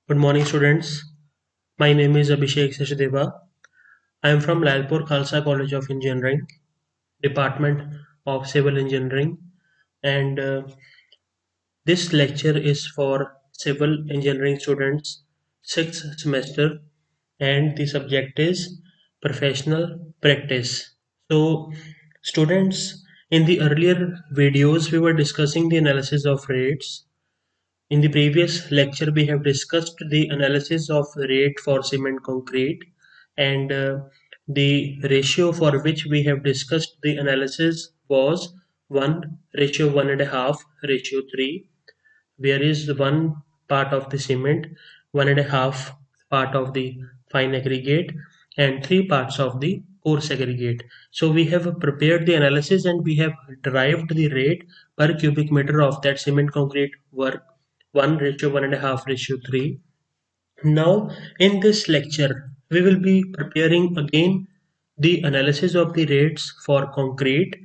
Good morning, students. My name is Abhishek Sachdeva. I am from Lalpur Khalsa College of Engineering, Department of Civil Engineering, and this lecture is for civil engineering students, sixth semester, and the subject is professional practice. So, students, in the earlier videos, we were discussing the analysis of rates. In the previous lecture, we have discussed the analysis of rate for cement concrete and the ratio for which we have discussed the analysis was 1 ratio 1.5 ratio 3, where is the one part of the cement, 1.5 part of the fine aggregate, and 3 parts of the coarse aggregate. So we have prepared the analysis and we have derived the rate per cubic meter of that cement concrete work 1 ratio 1.5 ratio 3. Now in this lecture we will be preparing again the analysis of the rates for concrete,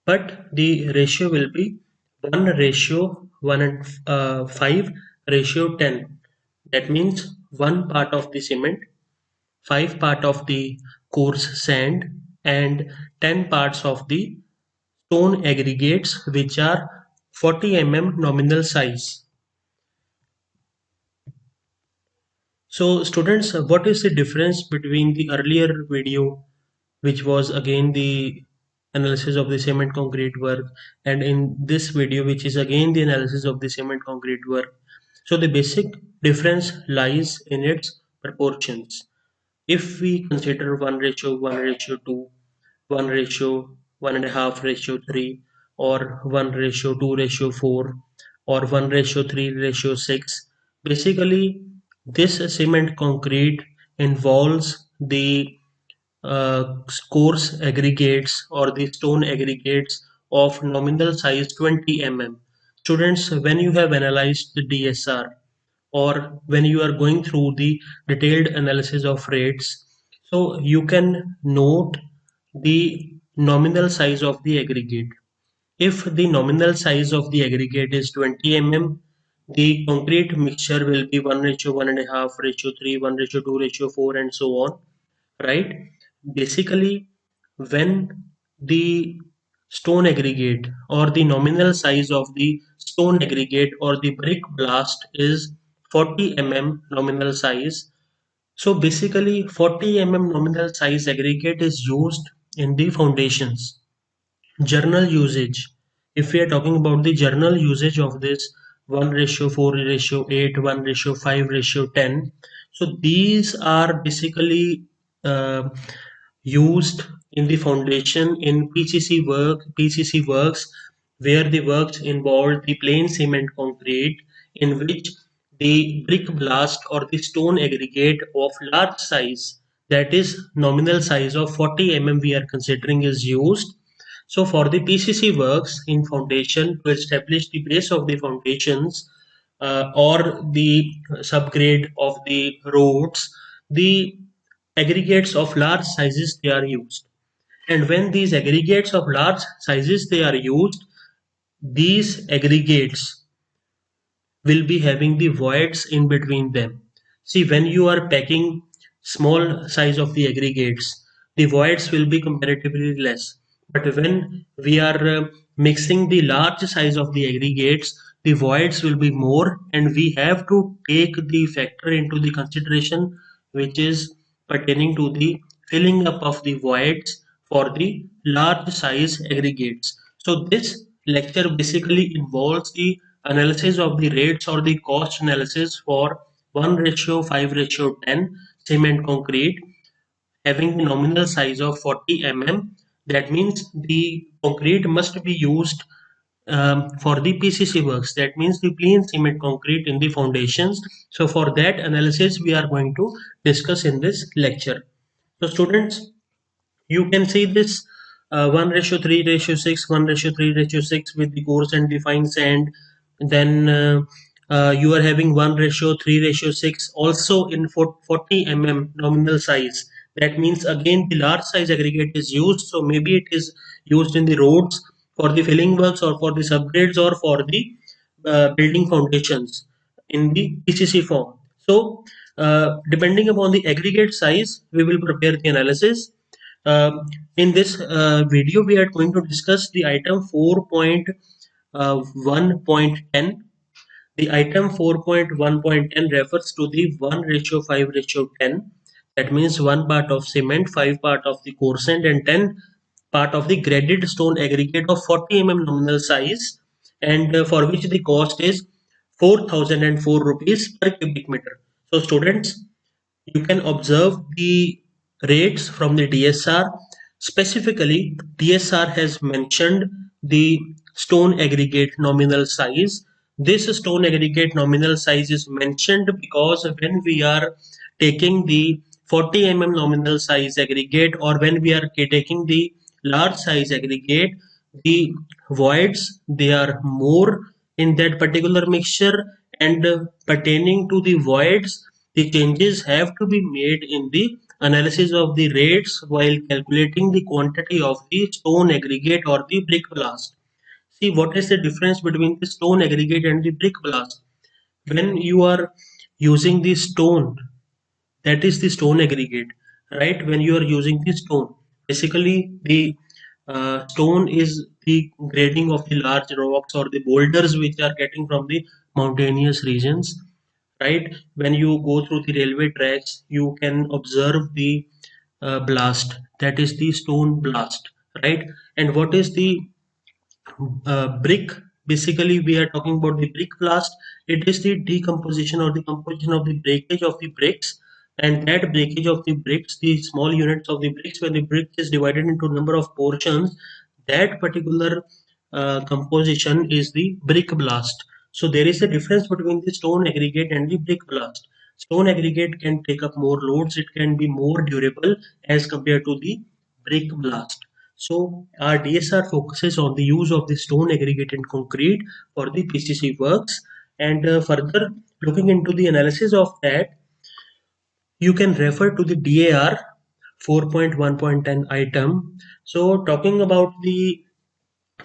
but the ratio will be 1 ratio 1 and 5 ratio 10. That means 1 part of the cement, 5 part of the coarse sand, and 10 parts of the stone aggregates, which are 40 nominal size. So students, what is the difference between the earlier video, which was again the analysis of the cement concrete work, and in this video, which is again the analysis of the cement concrete work? So the basic difference lies in its proportions. If we consider 1 ratio 1 ratio 2, 1 ratio 1.5 ratio 3, or 1 ratio 2 ratio 4, or 1 ratio 3 ratio 6, basically this cement concrete involves the coarse aggregates or the stone aggregates of nominal size 20 Students, when you have analyzed the DSR, or when you are going through the detailed analysis of rates, so you can note the nominal size of the aggregate. If the nominal size of the aggregate is 20 the concrete mixture will be 1 ratio 1.5 ratio 3, 1 ratio 2 ratio 4, and so on, right? Basically, when the stone aggregate or the nominal size of the stone aggregate or the brick blast is 40 nominal size, so basically 40 nominal size aggregate is used in the foundations. Journal usage, if we are talking about the journal usage of this 1 ratio 4 ratio 8, 1 ratio 5 ratio 10, so these are basically uh, used in the foundation in PCC works, where the works involved the plain cement concrete, in which the brick blast or the stone aggregate of large size, that is nominal size of 40 we are considering, is used. So for the PCC works in foundation, to establish the base of the foundations or the subgrade of the roads, the aggregates of large sizes they are used. And when these aggregates of large sizes they are used, these aggregates will be having the voids in between them. See, when you are packing small size of the aggregates, the voids will be comparatively less. But when we are mixing the large size of the aggregates, the voids will be more, and we have to take the factor into the consideration, which is pertaining to the filling up of the voids for the large size aggregates. So this lecture basically involves the analysis of the rates or the cost analysis for 1 ratio 5 ratio 10 cement concrete having the nominal size of 40 That means the concrete must be used for the PCC works. That means the plain cement concrete in the foundations. So for that analysis we are going to discuss in this lecture. So students, you can see this 1 ratio 3 ratio 6, 1 ratio 3 ratio 6 with the coarse and the fine sand. Then you are having 1 ratio 3 ratio 6 also in 40 nominal size. That means again the large size aggregate is used, so maybe it is used in the roads for the filling works or for the subgrades or for the building foundations in the PCC form. So, depending upon the aggregate size, we will prepare the analysis. In this video, we are going to discuss the item 4.1.10. The item 4.1.10 refers to the 1:5:10. That means 1 part of cement, 5 part of the coarse sand, and 10 part of the graded stone aggregate of 40 nominal size, and for which the cost is 4004 rupees per cubic meter. So students, you can observe the rates from the DSR. Specifically, DSR has mentioned the stone aggregate nominal size. This stone aggregate nominal size is mentioned because when we are taking the 40 nominal size aggregate, or when we are taking the large size aggregate, the voids, they are more in that particular mixture, and pertaining to the voids, the changes have to be made in the analysis of the rates while calculating the quantity of the stone aggregate or the brick blast. See, what is the difference between the stone aggregate and the brick blast? When you are using the stone, that is the stone aggregate, right? When you are using the stone, basically the stone is the grading of the large rocks or the boulders which are getting from the mountainous regions, right? When you go through the railway tracks, you can observe the blast, that is the stone blast, right? And what is the brick? Basically, we are talking about the brick blast. It is the decomposition or the composition of the breakage of the bricks, and that breakage of the bricks, the small units of the bricks, when the brick is divided into number of portions, that particular composition is the brick blast. So there is a difference between the stone aggregate and the brick blast. Stone aggregate can take up more loads, it can be more durable as compared to the brick blast. So our DSR focuses on the use of the stone aggregate and concrete for the PCC works, and further looking into the analysis of that, you can refer to the DAR 4.1.10 item. So talking about the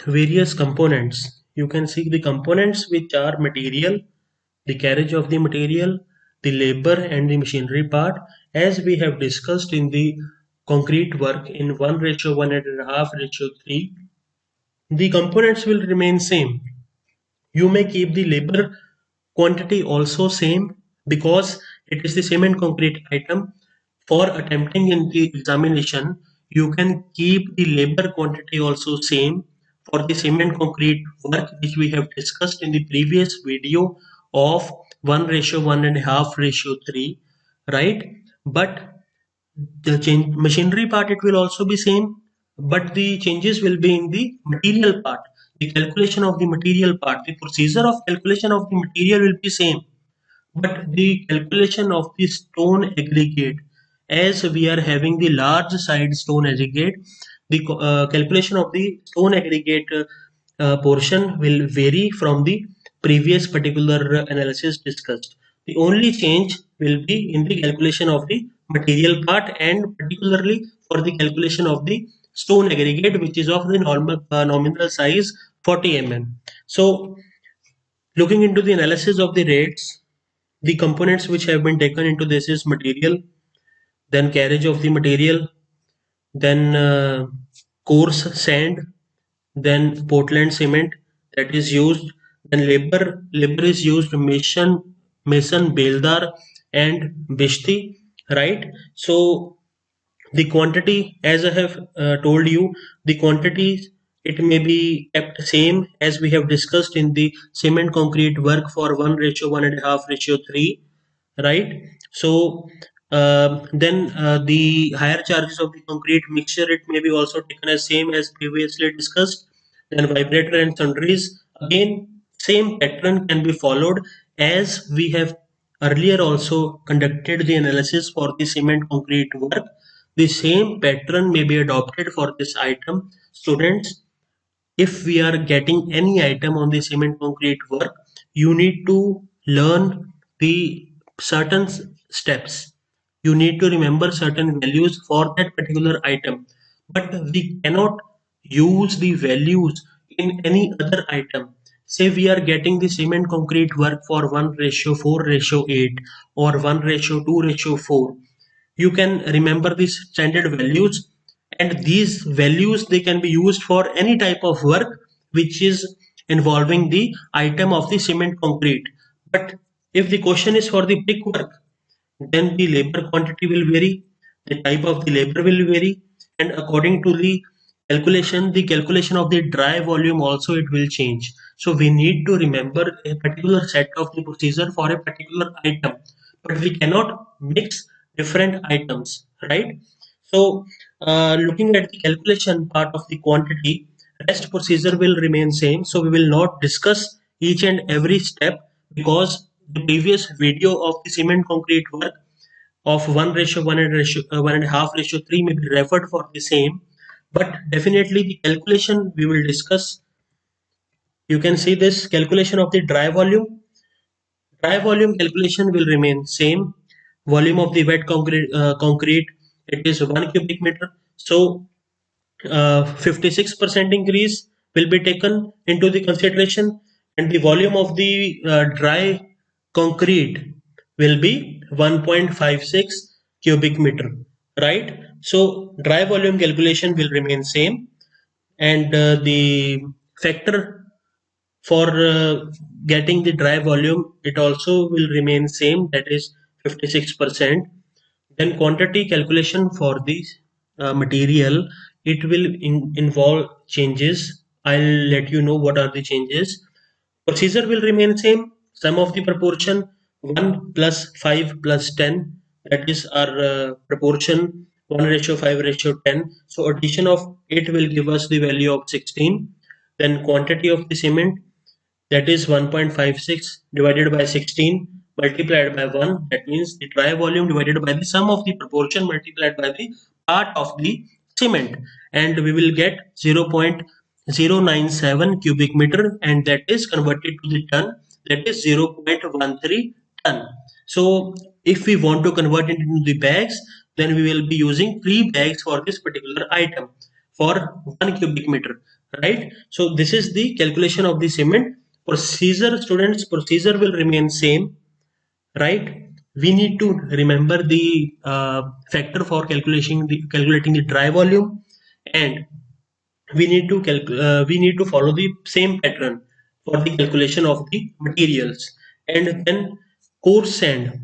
various components, you can see the components which are material, the carriage of the material, the labor and the machinery part, as we have discussed in the concrete work in 1:1.5:3. The components will remain same. You may keep the labor quantity also same because it is the cement concrete item. For attempting in the examination, you can keep the labor quantity also same for the cement concrete work, which we have discussed in the previous video of 1:1.5:3, right? But the change machinery part, it will also be same, but the changes will be in the material part. The calculation of the material part, the procedure of calculation of the material will be same, but the calculation of the stone aggregate, as we are having the large side stone aggregate, the calculation of the stone aggregate portion will vary from the previous particular analysis discussed. The only change will be in the calculation of the material part, and particularly for the calculation of the stone aggregate, which is of the normal nominal size 40 So looking into the analysis of the rates, the components which have been taken into this is material, then carriage of the material, then coarse sand, then Portland cement that is used, then labor is used mason, beldar, and bishti, right? So the quantity, as I have told you, the quantity, it may be kept same as we have discussed in the cement concrete work for 1:1.5:3, right? So then the higher charges of the concrete mixture, it may be also taken as same as previously discussed. Then vibrator and sundries, again same pattern can be followed, as we have earlier also conducted the analysis for the cement concrete work. The same pattern may be adopted for this item. Students, if we are getting any item on the cement concrete work, you need to learn the certain steps. You need to remember certain values for that particular item. But we cannot use the values in any other item. Say we are getting the cement concrete work for 1:4:8 or 1:2:4. You can remember these standard values, and these values they can be used for any type of work which is involving the item of the cement concrete. But if the question is for the brick work, then the labor quantity will vary, the type of the labor will vary, and according to the calculation of the dry volume also it will change. So we need to remember a particular set of the procedure for a particular item, but we cannot mix different items, right? So looking at the calculation part of the quantity, rest procedure will remain same. So we will not discuss each and every step, because the previous video of the cement concrete work of 1:1 and 1.5:3 may be referred for the same. But definitely the calculation we will discuss. You can see this calculation of the dry volume. Dry volume calculation will remain same. Volume of the wet concrete, it is 1 cubic meter. So 56% increase will be taken into the consideration, and the volume of the dry concrete will be 1.56 cubic meter, right? So dry volume calculation will remain same, and the factor for getting the dry volume, it also will remain same, that is 56%. Then quantity calculation for the material, it will involve changes. I'll let you know what are the changes. Procedure will remain same. Sum of the proportion 1 plus 5 plus 10, that is our proportion 1:5:10. So addition of it will give us the value of 16. Then quantity of the cement, that is 1.56 divided by 16 multiplied by 1, that means the dry volume divided by the sum of the proportion multiplied by the part of the cement, and we will get 0.097 cubic meter, and that is converted to the ton, that is 0.13 ton. So if we want to convert it into the bags, then we will be using 3 bags for this particular item for 1 cubic meter, right? So this is the calculation of the cement. Procedure, students, procedure will remain same, right? We need to remember the factor for calculating the dry volume, and we need to follow the same pattern for the calculation of the materials. And then coarse sand.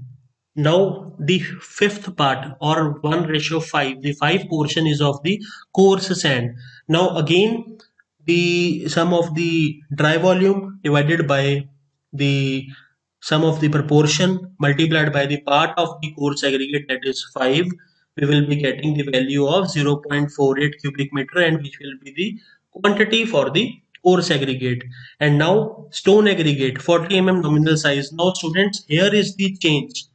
Now the fifth part, or 1:5, the 5 portion is of the coarse sand. Now again, the sum of the dry volume divided by the sum of the proportion multiplied by the part of the coarse aggregate, that is 5, we will be getting the value of 0.48 cubic meter, and which will be the quantity for the coarse aggregate. And now stone aggregate 40 nominal size. Now students, here is the change.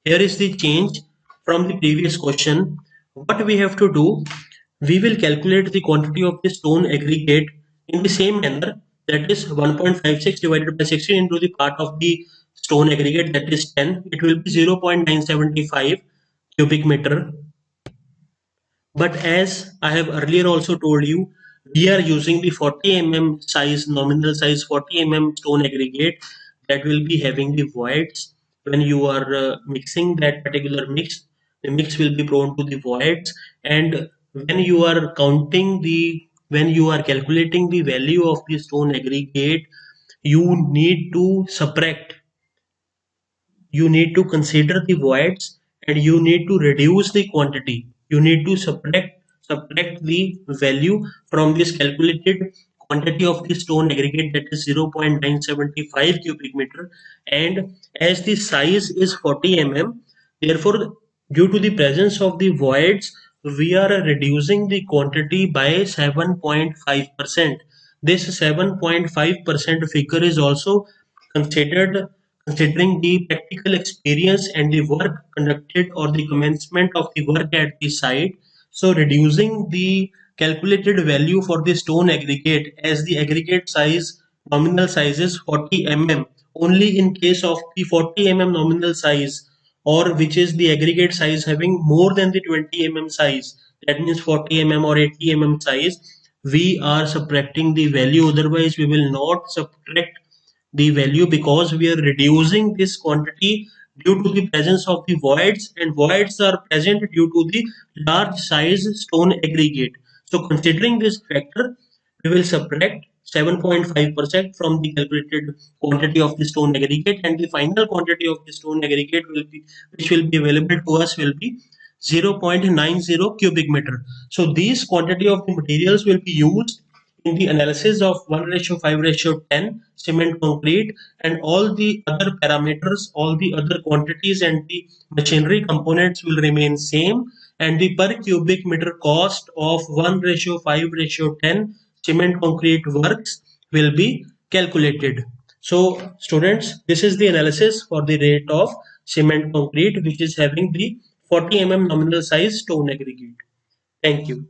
Here is the change from the previous question. What we have to do, we will calculate the quantity of the stone aggregate in the same manner, that is 1.56 divided by 16 into the part of the stone aggregate, that is 10. It will be 0.975 cubic meter. But as I have earlier also told you, we are using the 40 size, nominal size 40 stone aggregate, that will be having the voids. When you are mixing that particular mix, the mix will be prone to the voids. And when you are calculating the value of the stone aggregate, you need to subtract, you need to consider the voids, and you need to reduce the quantity. You need to subtract the value from this calculated quantity of the stone aggregate, that is 0.975 cubic meter. And as the size is 40 therefore due to the presence of the voids, we are reducing the quantity by 7.5%. This 7.5% figure is also considered considering the practical experience and the work conducted or the commencement of the work at the site. So reducing the calculated value for the stone aggregate, as the aggregate size, nominal size is 40 only in case of the 40 nominal size, or which is the aggregate size having more than the 20 size, that means 40 or 80 size, we are subtracting the value, otherwise we will not subtract the value, because we are reducing this quantity due to the presence of the voids, and voids are present due to the large size stone aggregate. So considering this factor, we will subtract 7.5% from the calculated quantity of the stone aggregate, and the final quantity of the stone aggregate will be, which will be available to us, will be 0.90 cubic meter. So these quantity of the materials will be used in the analysis of 1 ratio 5 ratio 10 cement concrete, and all the other parameters, all the other quantities and the machinery components will remain same, and the per cubic meter cost of 1 ratio 5 ratio 10 cement concrete works will be calculated. So students, this is the analysis for the rate of cement concrete, which is having the 40 nominal size stone aggregate. Thank you.